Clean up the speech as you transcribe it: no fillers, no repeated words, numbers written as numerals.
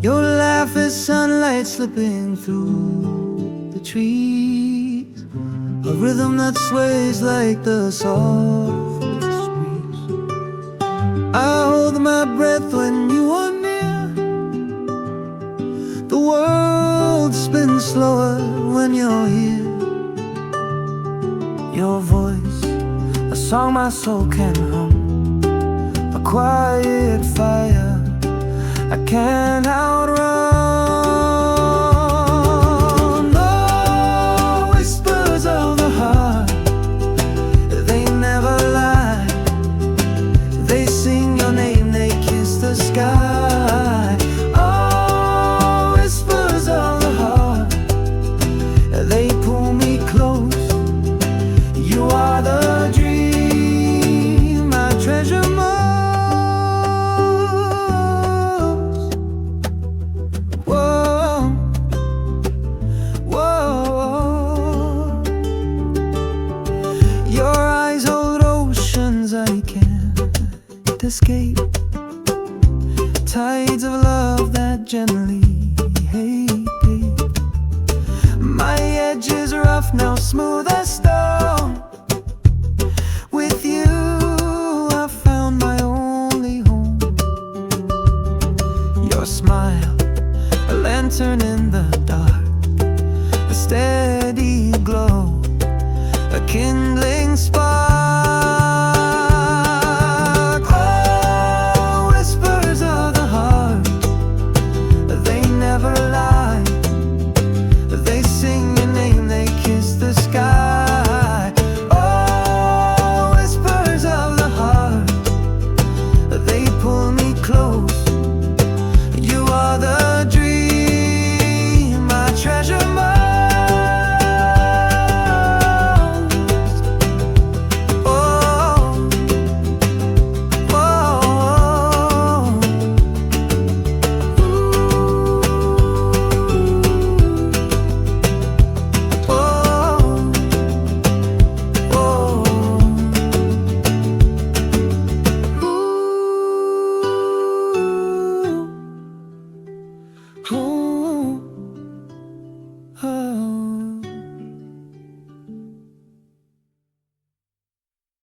Your laugh is sunlight slipping through the trees, a rhythm that sways like the softest breeze. I hold my breath when you are near. The world spins slower when you're here. Your voice, a song my soul can hum, a quiet fire I can't outrun. The whispers of the heart, they never lie. They sing your name, they kiss the sky. Oh, whispers of the heart, they pull me close. You are the dream I treasure most. Escape tides of love that gently hate. My edge is rough, now smooth as stone. With you I found my only home. Your smile, a lantern in the dark, a steady glow, a kindling spark.